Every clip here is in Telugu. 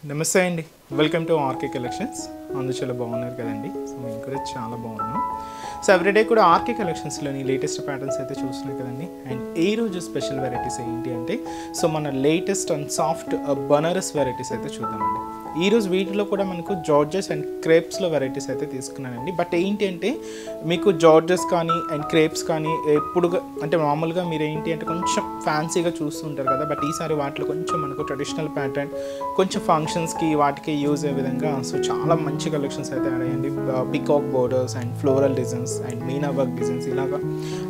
నమస్తే అండి, వెల్కమ్ టు ఆర్కే కలెక్షన్స్. అందరూ చాలా బాగున్నారు కదండి. సో మేము కూడా చాలా బాగున్నాం. సో ఎవ్రీడే కూడా ఆర్కే కలెక్షన్స్లోని లేటెస్ట్ ప్యాటర్న్స్ అయితే చూస్తున్నాయి కదండి. అండ్ ఈ రోజు స్పెషల్ వెరైటీస్ ఏంటి అంటే సో మన latest and soft Banaras varieties అయితే చూద్దామండి. ఈరోజు వీటిలో కూడా మనకు జార్జెస్ అండ్ క్రేప్స్లో వెరైటీస్ అయితే తీసుకున్నానండి. బట్ ఏంటి అంటే మీకు జార్జెస్ కానీ అండ్ క్రేప్స్ కానీ ఎప్పుడు అంటే మామూలుగా మీరు ఏంటి అంటే కొంచెం ఫ్యాన్సీగా చూస్తుంటారు కదా. బట్ ఈసారి వాటిలో కొంచెం మనకు ట్రెడిషనల్ ప్యాటర్న్ కొంచెం ఫంక్షన్స్కి వాటికి యూజ్ అయ్యే విధంగా సో చాలా మంచి కలెక్షన్స్ అయితే యాడ్ అయ్యండి. Peacock borders and floral designs and Meena work designs ఇలాగా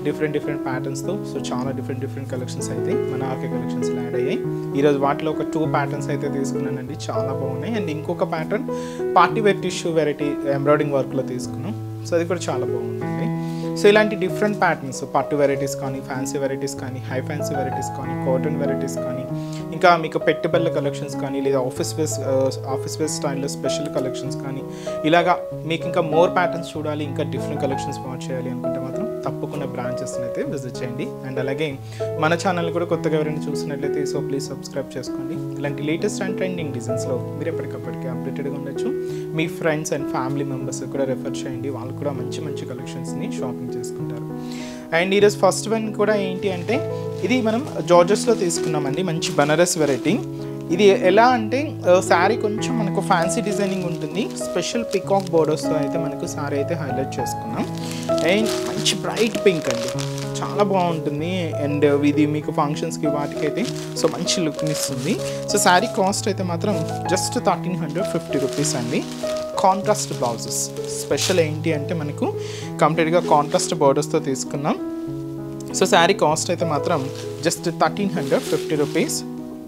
డిఫరెంట్ ప్యాటర్న్స్తో సో చాలా డిఫరెంట్ కలెక్షన్స్ అయితే మన ఆర్కే కలెక్షన్స్లో యాడ్ అయ్యాయి. ఈరోజు వాటిలో ఒక 2 ప్యాటర్న్స్ అయితే తీసుకున్నానండి, చాలా బాగున్నాయి. అండ్ ఇంకొక pattern party wear tissue variety embroidering వర్క్లో తీసుకున్నాం. సో అది కూడా చాలా బాగుందండి. సో ఇలాంటి డిఫరెంట్ ప్యాటర్న్స్ పట్టు వెరైటీస్ కానీ, ఫ్యాన్సీ వెరైటీస్ కానీ, హై ఫ్యాన్సీ వెరైటీస్ కానీ, కాటన్ వెరైటీస్ కానీ, ఇంకా మీకు పెట్టుబడుల కలెక్షన్స్ కానీ, లేదా ఆఫీస్ వేర్ స్టైల్లో స్పెషల్ కలెక్షన్స్ కానీ, ఇలాగా మీకు ఇంకా మోర్ ప్యాటర్న్స్ చూడాలి, ఇంకా డిఫరెంట్ కలెక్షన్స్ వాచ్ చేయాలి అనుకుంటే మాత్రం తప్పకుండా బ్రాంచెస్ని అయితే విజిట్ చేయండి. అండ్ అలాగే మన ఛానల్ కూడా కొత్తగా ఎవరైనా చూసినట్లయితే సో ప్లీజ్ సబ్స్క్రైబ్ చేసుకోండి. ఇలాంటి లేటెస్ట్ అండ్ ట్రెండింగ్ డిజైన్స్లో మీరు ఎప్పటికప్పటికి అప్డేటెడ్గా ఉండొచ్చు. మీ ఫ్రెండ్స్ అండ్ ఫ్యామిలీ మెంబర్స్ కూడా రెఫర్ చేయండి, వాళ్ళు కూడా మంచి కలెక్షన్స్ని షాపింగ్ చేసుకుంటారు. అండ్ ఈరోజు ఫస్ట్ వన్ కూడా ఏంటి అంటే ఇది మనం జార్జెస్లో తీసుకున్నామండి, మంచి బనారస్ వెరైటీ. ఇది ఎలా అంటే శారీ కొంచెం మనకు ఫ్యాన్సీ డిజైనింగ్ ఉంటుంది, స్పెషల్ పికాక్ బోర్డర్స్తో అయితే మనకు శారీ అయితే హైలైట్ చేసుకున్నాం. అండ్ మంచి బ్రైట్ పింక్ అండి, చాలా బాగుంటుంది. అండ్ ఇది మీకు ఫంక్షన్స్కి వాటికైతే సో మంచి లుక్ని ఇస్తుంది. సో శారీ కాస్ట్ అయితే మాత్రం జస్ట్ 1350 రూపీస్ అండి. కాంట్రాస్ట్ బ్లౌజెస్ స్పెషల్ ఏంటి అంటే మనకు కంప్లీట్గా కాంట్రాస్ట్ బోర్డర్స్తో తీసుకున్నాం. సో శారీ కాస్ట్ అయితే మాత్రం జస్ట్ 1350 రూపీస్.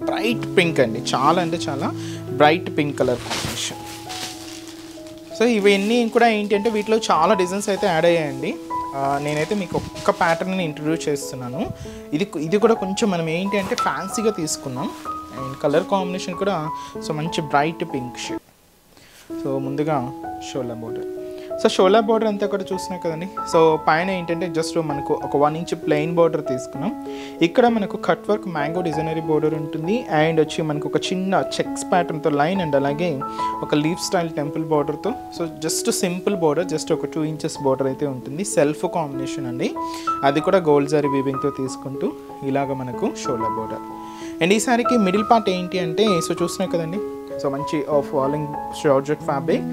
బ్రైట్ పింక్ అండి, చాలా అంటే చాలా bright pink colour combination. So ఇవన్నీ కూడా ఏంటి అంటే వీటిలో చాలా డిజైన్స్ అయితే యాడ్ అయ్యాయండి. నేనైతే మీకు ఒక్క ప్యాటర్న్ని ఇంట్రడ్యూస్ చేస్తున్నాను. ఇది కూడా కొంచెం మనం ఏంటి అంటే ఫ్యాన్సీగా తీసుకున్నాం. అండ్ కలర్ కాంబినేషన్ కూడా సో మంచి బ్రైట్ పింక్ షేడ్. సో ముందుగా shola border. So shola border అంతా కూడా చూసినా కదండి. సో పైన ఏంటంటే జస్ట్ మనకు ఒక 1 ఇంచ్ ప్లెయిన్ బోర్డర్ తీసుకున్నాం. ఇక్కడ మనకు cut work mango designery border ఉంటుంది. అండ్ వచ్చి మనకు ఒక చిన్న చెక్స్ ప్యాటర్న్తో లైన్ అండ్ అలాగే ఒక లీఫ్ స్టైల్ టెంపుల్ బోర్డర్తో so just simple border, just ఒక 2 ఇంచెస్ బోర్డర్ అయితే ఉంటుంది. సెల్ఫ్ కాంబినేషన్ అండి, అది కూడా గోల్డ్ జరీ వీవింగ్తో తీసుకుంటూ ఇలాగ మనకు షోలా బోర్డర్. అండ్ ఈ సారికి మిడిల్ పార్ట్ ఏంటి అంటే సో చూసినా కదండి. సో మంచి ఫాలింగ్ జార్జెట్ ఫ్యాబ్రిక్.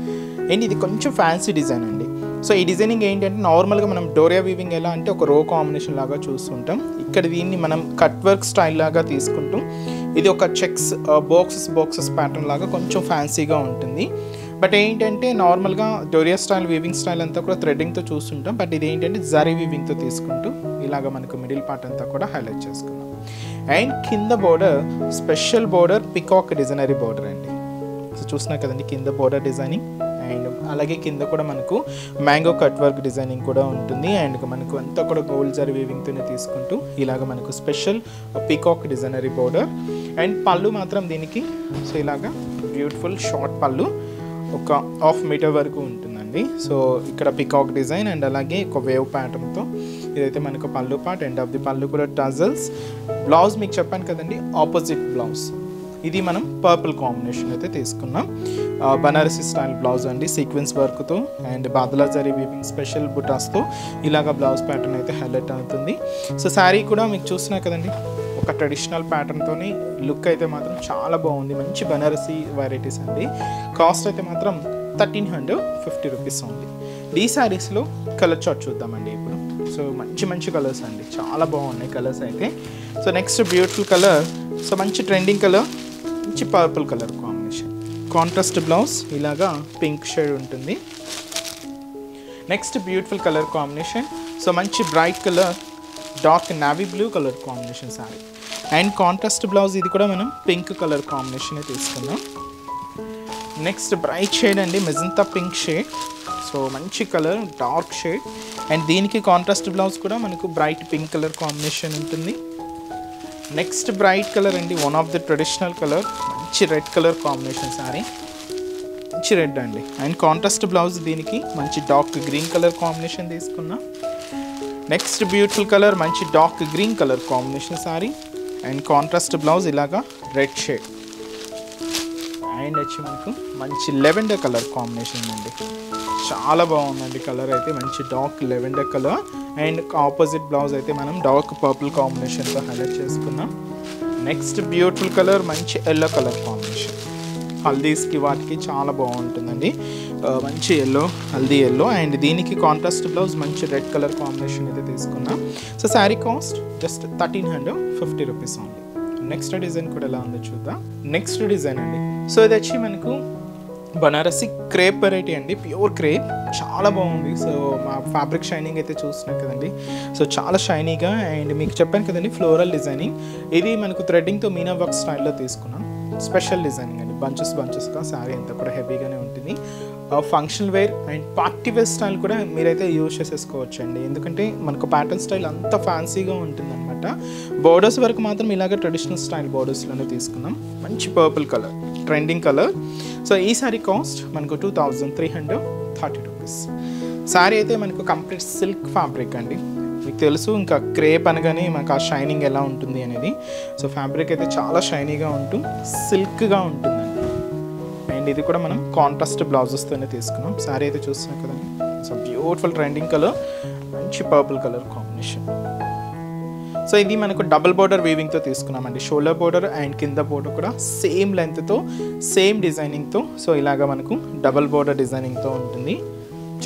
అండ్ ఇది కొంచెం ఫ్యాన్సీ డిజైన్ అండి. సో ఈ డిజైనింగ్ ఏంటి అంటే నార్మల్గా మనం డోరియా వీవింగ్ ఎలా అంటే ఒక రో కాంబినేషన్ లాగా చూస్తుంటాం. ఇక్కడ దీన్ని మనం కట్ వర్క్ స్టైల్ లాగా తీసుకుంటాం. ఇది ఒక చెక్స్ బాక్సెస్ ప్యాటర్న్ లాగా కొంచెం ఫ్యాన్సీగా ఉంటుంది. బట్ ఏంటంటే నార్మల్గా డోరియా స్టైల్ వీవింగ్ స్టైల్ అంతా కూడా థ్రెడ్డింగ్తో చూస్తుంటాం. బట్ ఇది ఏంటంటే జరీ వీవింగ్తో తీసుకుంటూ ఇలాగ మనకు మిడిల్ పార్ట్ అంతా కూడా హైలైట్ చేసుకున్నాం. అండ్ కింద border special border peacock designery border అండి. సో చూసినా కదండి కింద బోర్డర్ డిజైనింగ్. అండ్ అలాగే కింద కూడా మనకు మ్యాంగో కట్ వర్క్ డిజైనింగ్ కూడా ఉంటుంది. అండ్ మనకు అంతా కూడా గోల్డ్ జరీ వీవింగ్తోనే తీసుకుంటూ ఇలాగ మనకు special peacock designery border. And పళ్ళు మాత్రం దీనికి సో ఇలాగా బ్యూటిఫుల్ షార్ట్ పళ్ళు ఒక 1/2 మీటర్ వరకు ఉంటుందండి. సో ఇక్కడ పికాక్ డిజైన్ అండ్ అలాగే ఒక వేవ్ ప్యాటర్న్తో ఇదైతే మనకు పళ్ళు పార్ట్. ఎండ్ ఆఫ్ ది పళ్ళు కూడా టజల్స్. బ్లౌజ్ మీకు చెప్పాను కదండి ఆపోజిట్ బ్లౌజ్. ఇది మనం పర్పుల్ కాంబినేషన్ అయితే తీసుకున్నాం. బనారసి స్టైల్ బ్లౌజ్ అండి, సీక్వెన్స్ వర్క్తో అండ్ బాదలా జరీ వీవింగ్ స్పెషల్ బుటాస్తో ఇలాగ బ్లౌజ్ ప్యాటర్న్ అయితే హైలైట్ అవుతుంది. సో శారీ కూడా మీకు చూసినా కదండి ఒక ట్రెడిషనల్ ప్యాటర్న్తోని లుక్ అయితే మాత్రం చాలా బాగుంది. మంచి బనారసి వెరైటీస్ అండి. కాస్ట్ అయితే మాత్రం 1350 రూపీస్ ఉంది. ఈ శారీస్లో కలర్ చార్ట్ చూద్దామండి ఇప్పుడు. సో మంచి కలర్స్ అండి, చాలా బాగున్నాయి కలర్స్ అయితే. So next beautiful colour, so మంచి ట్రెండింగ్ కలర్, మంచి purple colour combination. Contrast blouse ఇలాగా పింక్ షేడ్ ఉంటుంది. Next beautiful colour combination, so మంచి bright colour dark navy blue colour combination sari. And contrast blouse ఇది కూడా మనం పింక్ కలర్ కాంబినేషన్ తీసుకున్నాం. నెక్స్ట్ బ్రైట్ షేడ్ అండి, మెజంతా పింక్ షేడ్. సో మంచి కలర్ డార్క్ షేడ్. అండ్ దీనికి కాంట్రాస్ట్ బ్లౌజ్ కూడా మనకు బ్రైట్ పింక్ కలర్ కాంబినేషన్ ఉంటుంది. నెక్స్ట్ బ్రైట్ కలర్ అండి, one of the traditional colour, మంచి రెడ్ కలర్ కాంబినేషన్ శారీ, మంచి రెడ్ అండి. అండ్ కాంట్రాస్ట్ బ్లౌజ్ దీనికి మంచి డార్క్ గ్రీన్ కలర్ కాంబినేషన్ తీసుకున్నా. నెక్స్ట్ బ్యూటిఫుల్ కలర్ మంచి dark green colour combination sari. And contrast blouse ఇలాగా రెడ్ షేడ్. అండ్ వచ్చి మనకు మంచి లెవెండర్ కలర్ కాంబినేషన్ అండి. చాలా బాగుందండి కలర్ అయితే, మంచి dark lavender colour. And opposite blouse అయితే మనం డార్క్ పర్పుల్ కాంబినేషన్తో హైలైట్ చేసుకున్నాం. నెక్స్ట్ బ్యూటిఫుల్ కలర్ మంచి ఎల్లో కలర్ కాంబినేషన్. హల్దీస్కి వాటికి చాలా బాగుంటుందండి. మంచి ఎల్లో, హల్దీ ఎల్లో. అండ్ దీనికి కాంట్రాస్ట్ బ్లౌజ్ మంచి రెడ్ కలర్ కాంబినేషన్ అయితే తీసుకున్నాం. So sari cost just 1350 rupees only. Next design కూడా ఎలా ఉందో చూద్దాం. నెక్స్ట్ డిజైన్ అండి. సో ఇది వచ్చి మనకు బనారసి క్రేప్ వెరైటీ అండి, ప్యూర్ క్రేప్. చాలా బాగుంది. సో మా ఫ్యాబ్రిక్ షైనింగ్ అయితే చూస్తున్నాం కదండి. సో చాలా షైనీగా. అండ్ మీకు చెప్పాను కదండి ఫ్లోరల్ డిజైనింగ్. ఇది మనకు థ్రెడ్డింగ్తో మీనా వర్క్ స్టైల్లో తీసుకున్నాం. స్పెషల్ డిజైనింగ్ అండి, బంచెస్గా శారీ అంతా కూడా హెవీగానే ఉంటుంది. Functional wear and party wear style కూడా మీరైతే యూజ్ చేసేసుకోవచ్చు అండి, ఎందుకంటే మనకు ప్యాటర్న్ స్టైల్ అంతా ఫ్యాన్సీగా ఉంటుందన్నమాట. బోర్డర్స్ వరకు మాత్రం ఇలాగ ట్రెడిషనల్ స్టైల్ బోర్డర్స్లోనే తీసుకున్నాం. మంచి purple colour, trending colour. So ఈ శారీ కాస్ట్ మనకు 2330 రూపీస్. శారీ అయితే మనకు కంప్లీట్ సిల్క్ ఫ్యాబ్రిక్ అండి. మీకు తెలుసు ఇంకా క్రేప్ అనగానే మనకు ఆ షైనింగ్ ఎలా ఉంటుంది అనేది. సో ఫ్యాబ్రిక్ అయితే చాలా షైనీగా ఉంటూ సిల్క్గా ఉంటుందండి. అండ్ ఇది కూడా మనం కాంట్రాస్ట్ బ్లౌజెస్తోనే తీసుకున్నాం. శారీ అయితే చూస్తున్నాం కదండి. సో బ్యూటిఫుల్ ట్రెండింగ్ కలర్, మంచి పర్పుల్ కలర్ కాంబినేషన్. సో ఇది మనకు డబుల్ బోర్డర్ వీవింగ్తో తీసుకున్నామండి. షోల్డర్ బోర్డర్ అండ్ కింద బోర్డర్ కూడా సేమ్ లెంత్తో, సేమ్ డిజైనింగ్తో. సో ఇలాగా మనకు డబుల్ బోర్డర్ డిజైనింగ్తో ఉంటుంది.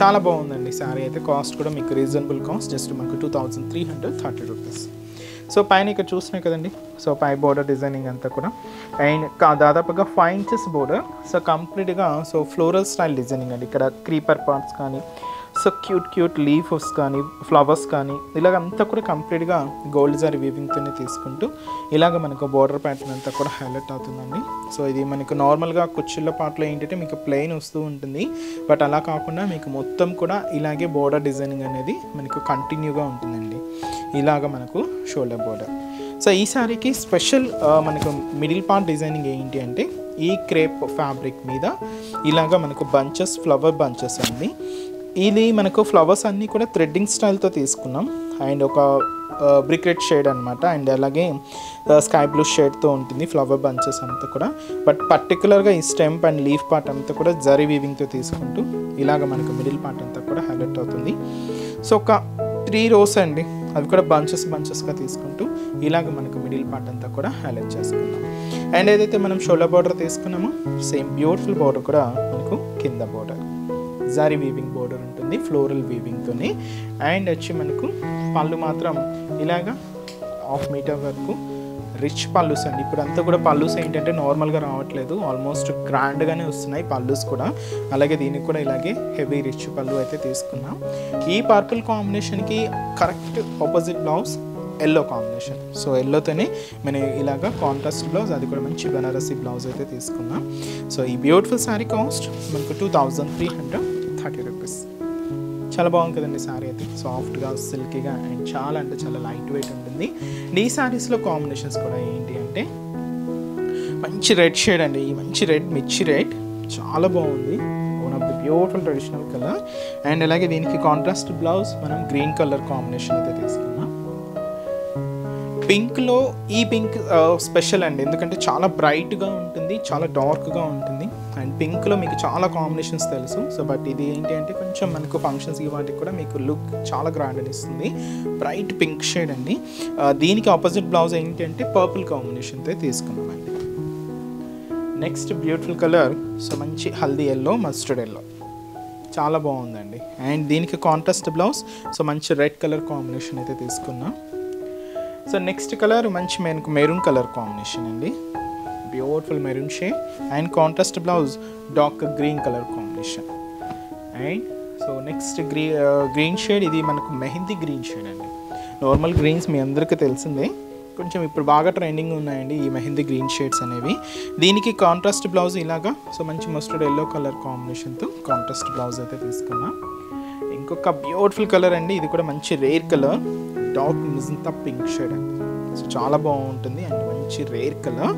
చాలా బాగుందండి శారీ అయితే. కాస్ట్ కూడా మీకు రీజనబుల్ కాస్ట్, జస్ట్ మనకు 2330 రూపీస్. సో పైన ఇక్కడ చూసినాయి కదండి. సో పై బోర్డర్ డిజైనింగ్ అంతా కూడా అండ్ దాదాపుగా 5 inches బోర్డర్. సో కంప్లీట్గా సో ఫ్లోరల్ స్టైల్ డిజైనింగ్ అండి. ఇక్కడ క్రీపర్ పార్ట్స్ కానీ, సో క్యూట్ లీఫ్స్ కానీ, ఫ్లవర్స్ కానీ, ఇలాగంతా కూడా కంప్లీట్గా గోల్డ్ జారీ వీవింగ్తోనే తీసుకుంటూ ఇలాగ మనకు బోర్డర్ ప్యాటర్న్ అంతా కూడా హైలైట్ అవుతుందండి. సో ఇది మనకు నార్మల్గా కుచ్చిళ్ళ పాటలో ఏంటంటే మీకు ప్లెయిన్ వస్తూ ఉంటుంది, బట్ అలా కాకుండా మీకు మొత్తం కూడా ఇలాగే బోర్డర్ డిజైనింగ్ అనేది మనకు కంటిన్యూగా ఉంటుందండి. ఇలాగ మనకు షోల్డర్ బోర్డర్. సో ఈ శారీకి స్పెషల్ మనకు మిడిల్ పార్ట్ డిజైనింగ్ ఏంటి అంటే ఈ క్రేప్ ఫ్యాబ్రిక్ మీద ఇలాగ మనకు బంచెస్, ఫ్లవర్ బంచెస్ అండి. ఇది మనకు ఫ్లవర్స్ అన్నీ కూడా థ్రెడ్డింగ్ స్టైల్తో తీసుకున్నాం. అండ్ ఒక బ్రిక్ రెడ్ షేడ్ అనమాట. అండ్ అలాగే స్కై బ్లూ షేడ్తో ఉంటుంది ఫ్లవర్ బంచెస్ అంతా కూడా. బట్ పర్టికులర్గా ఈ స్టెంప్ అండ్ లీఫ్ పార్ట్ అంతా కూడా జరీ వీవింగ్తో తీసుకుంటూ ఇలాగ మనకు మిడిల్ పార్ట్ అంతా కూడా హైలైట్ అవుతుంది. సో ఒక 3 rows అండి, అవి కూడా బంచెస్గా తీసుకుంటూ ఇలాగ మనకు మిడిల్ పార్ట్ అంతా కూడా హైలైట్ చేసుకున్నాం. అండ్ ఏదైతే మనం షోల్డర్ బార్డర్ తీసుకున్నామో సేమ్ బ్యూటిఫుల్ బార్డర్ కూడా మనకు కింద బార్డర్ జారీ వీవింగ్ బోర్డర్ ఉంటుంది ఫ్లోరల్ వీవింగ్తోనే. అండ్ వచ్చి మనకు పళ్ళు మాత్రం ఇలాగా 1/2 meter వరకు రిచ్ పళ్ళుస్ అండి. ఇప్పుడు అంతా కూడా పళ్ళుస్ ఏంటంటే నార్మల్గా రావట్లేదు, ఆల్మోస్ట్ గ్రాండ్గానే వస్తున్నాయి పళ్ళుస్ కూడా. అలాగే దీనికి కూడా ఇలాగే హెవీ రిచ్ పళ్ళు అయితే తీసుకున్నాం. ఈ పర్పుల్ కాంబినేషన్కి correct opposite blouse yellow combination. So ఎల్లోతోనే మనం ఇలాగా కాంట్రాస్ట్ బ్లౌజ్, అది కూడా మంచి బనారసి బ్లౌజ్ అయితే తీసుకున్నాం. సో ఈ బ్యూటిఫుల్ శారీ కాస్ట్ మనకు 2330 రూపీస్. చాలా బాగుంది కదండి శారీ అయితే. సాఫ్ట్గా, సిల్కీగా అండ్ చాలా అంటే చాలా లైట్ వెయిట్ ఉంటుంది. ఈ శారీస్లో కాంబినేషన్స్ కూడా ఏంటి అంటే మంచి రెడ్ షేడ్ అండి. ఈ మంచి రెడ్, మిర్చి రెడ్ చాలా బాగుంది. One of the beautiful traditional colour. And అలాగే దీనికి కాంట్రాస్ట్ బ్లౌజ్ మనం గ్రీన్ కలర్ కాంబినేషన్ అయితే తీసుకున్నాం. పింక్లో ఈ పింక్ స్పెషల్ అండి, ఎందుకంటే చాలా బ్రైట్గా ఉంటుంది, చాలా డార్క్గా ఉంటుంది. అండ్ పింక్లో మీకు చాలా కాంబినేషన్స్ తెలుసు. సో బట్ ఇది ఏంటి అంటే కొంచెం మనకు ఫంక్షన్స్కి వాటికి కూడా మీకు లుక్ చాలా గ్రాండ్ అని ఇస్తుంది. బ్రైట్ పింక్ షేడ్ అండి. దీనికి ఆపోజిట్ బ్లౌజ్ ఏంటి అంటే పర్పుల్ కాంబినేషన్తో తీసుకున్నామండి. నెక్స్ట్ బ్యూటిఫుల్ కలర్, సో మంచి హల్దీ ఎల్లో, మస్టర్డ్ ఎల్లో చాలా బాగుందండి. అండ్ దీనికి కాంట్రాస్ట్ బ్లౌజ్, సో మంచి రెడ్ కలర్ కాంబినేషన్ అయితే తీసుకున్నాం. సో నెక్స్ట్ కలర్ మంచి మెరూన్ కలర్ కాంబినేషన్ అండి, beautiful maroon shade. And contrast blouse dark green colour combination. And so next green shade, ఇది మనకు మెహందీ గ్రీన్ షేడ్ అండి. నార్మల్ గ్రీన్స్ మీ అందరికీ తెలిసిందే, కొంచెం ఇప్పుడు బాగా ట్రెండింగ్ ఉన్నాయండి ఈ మెహందీ గ్రీన్ షేడ్స్ అనేవి. దీనికి కాంట్రాస్ట్ బ్లౌజ్ ఇలాగా, సో మంచి మస్టర్డ్ ఎల్లో కలర్ కాంబినేషన్తో కాంట్రాస్ట్ బ్లౌజ్ అయితే తీసుకున్నాం. ఇంకొక బ్యూటిఫుల్ కలర్ అండి, ఇది కూడా మంచి rare colour, dark magenta pink shade అండి. సో చాలా బాగుంటుంది అండ్ మంచి రేర్ కలర్.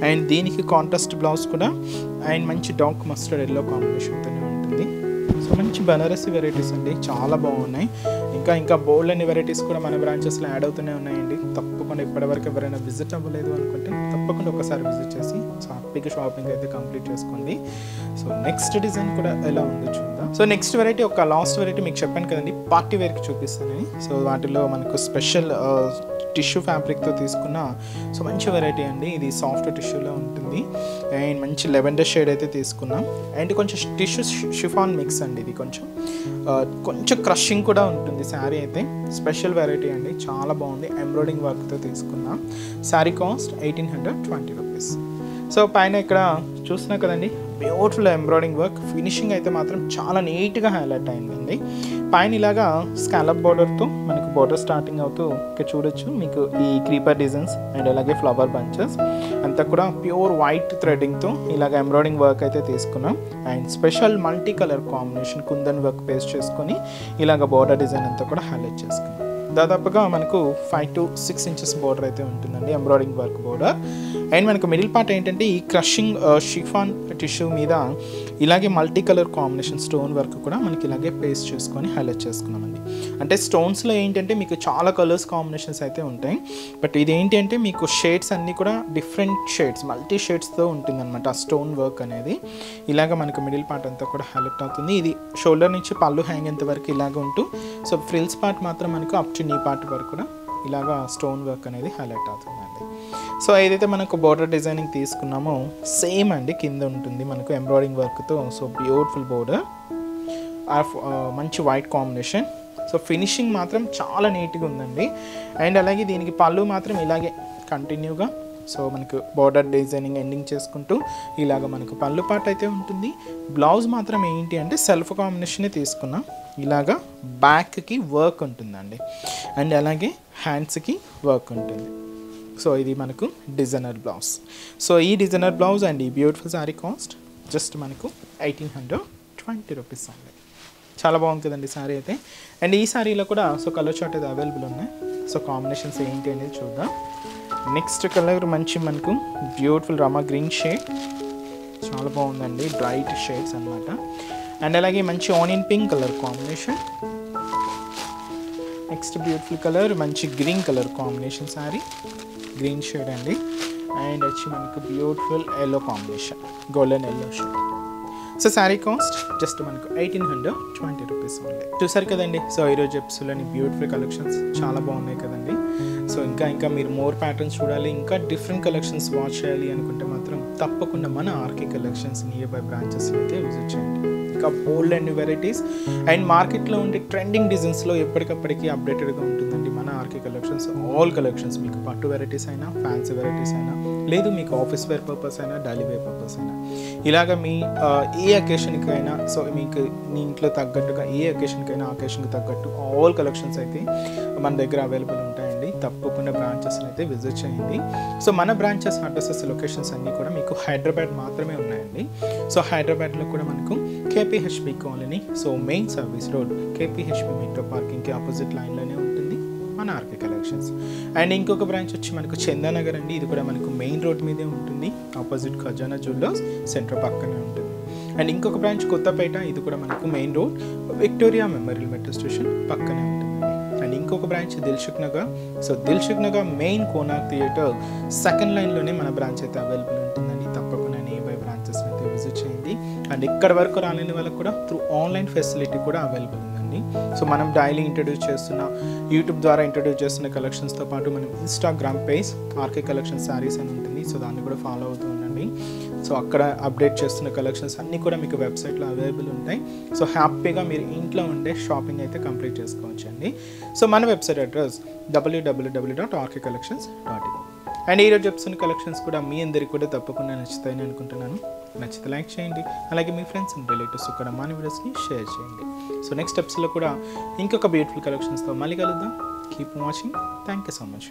అండ్ దీనికి కాంట్రాస్ట్ బ్లౌజ్ కూడా అండ్ మంచి డార్క్ మస్టర్డ్ ఎల్లో కాంబినేషన్తోనే ఉంటుంది. సో మంచి బనారసి వెరైటీస్ అండి, చాలా బాగున్నాయి. ఇంకా బోల్డ్ అన్ని వెరైటీస్ కూడా మన బ్రాంచెస్లో యాడ్ అవుతూనే ఉన్నాయండి. తప్పకుండా ఇప్పటివరకు ఎవరైనా విజిట్ అవ్వలేదు అనుకుంటే తప్పకుండా ఒకసారి విజిట్ చేసి హ్యాపీగా షాపింగ్ అయితే కంప్లీట్ చేసుకోండి. సో నెక్స్ట్ డిజైన్ కూడా ఎలా ఉందో చూద్దాం. సో నెక్స్ట్ వెరైటీ, ఒక లాస్ట్ వెరైటీ మీకు చెప్పాను కదండి, పార్టీ వేర్కి చూపిస్తానని. సో వాటిలో మనకు స్పెషల్ టిష్యూ ఫ్యాబ్రిక్తో తీసుకున్న సో మంచి వెరైటీ అండి. ఇది సాఫ్ట్ టిష్యూలో ఉంటుంది అండ్ మంచి లెవెండర్ షేడ్ అయితే తీసుకున్నాం. అండ్ కొంచెం టిష్యూ షిఫాన్ మిక్స్ అండి. ఇది కొంచెం క్రషింగ్ కూడా ఉంటుంది శారీ అయితే. స్పెషల్ వెరైటీ అండి, చాలా బాగుంది. ఎంబ్రాయిడింగ్ వర్క్తో తీసుకున్నాం. Sari cost 1820 rupees. సో పైన ఇక్కడ చూస్తున్నా కదండి, బ్యూటిఫుల్ ఎంబ్రాయిడింగ్ వర్క్. ఫినిషింగ్ అయితే మాత్రం చాలా నీట్గా హైలైట్ అయిందండి. పైన ఇలాగా స్కాలప్ బార్డర్తో మనకు బార్డర్ స్టార్టింగ్ అవుతూ ఇక్కడ చూడొచ్చు మీకు ఈ క్రీపర్ డిజైన్స్ అండ్ అలాగే ఫ్లవర్ బంచెస్ అంతా కూడా ప్యూర్ వైట్ థ్రెడ్డింగ్తో ఇలాగ ఎంబ్రాయిడింగ్ వర్క్ అయితే తీసుకున్నాం. And special multi colour combination kundan work paste చేసుకొని ఇలాగ బార్డర్ డిజైన్ అంతా కూడా హైలైట్ చేసుకున్నాం. దాదాపుగా మనకు 5 to 6 inches బార్డర్ అయితే ఉంటుందండి, ఎంబ్రాయిడింగ్ వర్క్ బార్డర్. అండ్ మనకు మిడిల్ పార్ట్ ఏంటంటే ఈ క్రషింగ్ షిఫాన్ టిష్యూ మీద ఇలాగే multi colour combination stone work కూడా మనకి ఇలాగే పేస్ట్ చేసుకొని హైలైట్ చేసుకున్నామండి. అంటే స్టోన్స్లో ఏంటంటే మీకు చాలా కలర్స్ కాంబినేషన్స్ అయితే ఉంటాయి, బట్ ఇది ఏంటి అంటే మీకు షేడ్స్ అన్నీ కూడా డిఫరెంట్ షేడ్స్, మల్టీ షేడ్స్తో ఉంటుందన్నమాట ఆ స్టోన్ వర్క్ అనేది. ఇలాగ మనకు మిడిల్ పార్ట్ అంతా కూడా హైలైట్ అవుతుంది. ఇది షోల్డర్ నుంచి పళ్ళు హ్యాంగ్ ఎంత వరకు ఇలాగ ఉంటూ, సో ఫ్రిల్స్ పార్ట్ మాత్రం మనకు అప్ టు నీ పార్ట్ వరకు కూడా ఇలాగా స్టోన్ వర్క్ అనేది హైలైట్ అవుతుందండి. సో ఏదైతే మనకు బార్డర్ డిజైనింగ్ తీసుకున్నామో సేమ్ అండి కింద ఉంటుంది మనకు ఎంబ్రాయిడింగ్ వర్క్తో. సో బ్యూటిఫుల్ బార్డర్, మంచి వైట్ కాంబినేషన్. సో ఫినిషింగ్ మాత్రం చాలా నీట్గా ఉందండి. అండ్ అలాగే దీనికి పళ్ళు మాత్రం ఇలాగే కంటిన్యూగా సో మనకు బార్డర్ డిజైనింగ్ ఎండింగ్ చేసుకుంటూ ఇలాగ మనకు పళ్ళు పార్ట్ అయితే ఉంటుంది. బ్లౌజ్ మాత్రం ఏంటి అంటే సెల్ఫ్ కాంబినేషనే తీసుకున్నాం. ఇలాగా బ్యాక్కి వర్క్ ఉంటుందండి అండ్ అలాగే హ్యాండ్స్కి వర్క్ ఉంటుంది. సో ఇది మనకు డిజైనర్ బ్లౌజ్. సో ఈ డిజైనర్ బ్లౌజ్ అండ్ ఈ బ్యూటిఫుల్ శారీ కాస్ట్ జస్ట్ మనకు 1820 రూపీస్ అండి. చాలా బాగుంది కదండి శారీ అయితే. అండ్ ఈ శారీలో కూడా సో కలర్ చార్ట్ అయితే అవైలబుల్ ఉన్నాయి. సో కాంబినేషన్స్ ఏంటి అనేది చూద్దాం. నెక్స్ట్ కలర్ మంచి మనకు బ్యూటిఫుల్ రమా గ్రీన్ షేడ్, చాలా బాగుందండి, బ్రైట్ షేడ్స్ అనమాట. అండ్ అలాగే మంచి onion pink colour combination. Next beautiful colour మంచి green colour combination sari, green shade అండి. అండ్ వచ్చి మనకు beautiful yellow combination, golden yellow shade. So sari cost just మనకు 1820 రూపీస్ ఓన్లీ. చూసారు కదండి. సో ఈరోజు ఎపిసోడ్లోని బ్యూటిఫుల్ కలెక్షన్స్ చాలా బాగున్నాయి కదండి. సో ఇంకా మీరు మోర్ ప్యాటర్న్స్ చూడాలి, ఇంకా డిఫరెంట్ కలెక్షన్స్ వాచ్ చేయాలి అనుకుంటే మాత్రం తప్పకుండా మన ఆర్కే కలెక్షన్స్ నియర్ బై బ్రాంచెస్లో అయితే విజిట్ చేయండి. ఇంకా బోల్డ్ అండ్ వెరైటీస్ అండ్ మార్కెట్లో ఉండే ట్రెండింగ్ డిజైన్స్లో ఎప్పటికప్పటికీ అప్డేటెడ్గా ఉంటుందండి మన ఆర్కే కలెక్షన్స్. ఆల్ కలెక్షన్స్ మీకు పట్టు వెరైటీస్ అయినా, ఫ్యాన్సీ వెరైటీస్ అయినా, లేదు మీకు ఆఫీస్ వేర్ పర్పస్ అయినా, డైలీ వేర్ పర్పస్ అయినా, ఇలాగ మీ ఏ అకేషన్కి అయినా, సో మీకు మీ ఇంట్లో తగ్గట్టుగా ఏ అకేషన్కైనా అకేషన్కి తగ్గట్టు ఆల్ కలెక్షన్స్ అయితే మన దగ్గర అవైలబుల్ ఉంటాయండి. తప్పకుండా బ్రాంచెస్ని అయితే విజిట్ చేయండి. సో మన బ్రాంచెస్ అడ్రసెస్ లొకేషన్స్ అన్నీ కూడా మీకు హైదరాబాద్ మాత్రమే ఉన్నాయండి. సో హైదరాబాద్లో కూడా మనకు KPHB colony, so main service road KPHB metro పార్కింగ్కి ఆపోజిట్ లైన్లోనే ఉంటుంది మన ఆర్కే కలెక్షన్స్. అండ్ ఇంకొక బ్రాంచ్ వచ్చి మనకు చందానగర్ అండి. ఇది కూడా మనకు మెయిన్ రోడ్ మీదే ఉంటుంది, ఆపోజిట్ ఖజానా జ్యువెలర్స్ సెంటర్ పక్కనే ఉంటుంది. అండ్ ఇంకొక బ్రాంచ్ కొత్తపేట, ఇది కూడా మనకు main road Victoria Memorial metro station పక్కనే ఉంటుంది. అండ్ ఇంకొక branch Dilsukhnagar. So Dilsukhnagar main Konark theatre second లైన్లోనే మన బ్రాంచ్ అయితే అవైలబుల్ ఉంటుందండి. తప్పకుండా నియర్ బై బ్రాంచెస్ అయితే విజిట్ చేయండి. అండ్ ఇక్కడ వరకు రాలేని వాళ్ళకి కూడా త్రూ ఆన్లైన్ ఫెసిలిటీ కూడా అవైలబుల్ ఉందండి. సో మనం డైలీ ఇంట్రడ్యూస్ చేస్తున్న, యూట్యూబ్ ద్వారా ఇంట్రడ్యూస్ చేస్తున్న కలెక్షన్స్తో పాటు మనం Instagram page RK collection saris అని ఉంటుంది. సో దాన్ని కూడా ఫాలో అవుతూ ఉండండి. సో అక్కడ అప్డేట్ చేస్తున్న కలెక్షన్స్ అన్నీ కూడా మీకు వెబ్సైట్లో అవైలబుల్ ఉంటాయి. సో హ్యాపీగా మీరు ఇంట్లో ఉండే షాపింగ్ అయితే కంప్లీట్ చేసుకోవచ్చు అండి. సో మన వెబ్సైట్ అడ్రస్ www.rkcollections.in. అండ్ ఈరోజు చెప్తున్న కలెక్షన్స్ కూడా మీ అందరికీ కూడా తప్పకుండా నచ్చుతాయని అనుకుంటున్నాను. నచ్చితే లైక్ చేయండి, అలాగే మీ ఫ్రెండ్స్ అండ్ రిలేటివ్స్ కూడా మన వీడియోస్ని షేర్ చేయండి. సో నెక్స్ట్ ఎపిసోడ్లో కూడా ఇంకొక బ్యూటిఫుల్ కలెక్షన్స్తో మళ్ళీ కలుద్దాం. Keep watching. Thank you so much.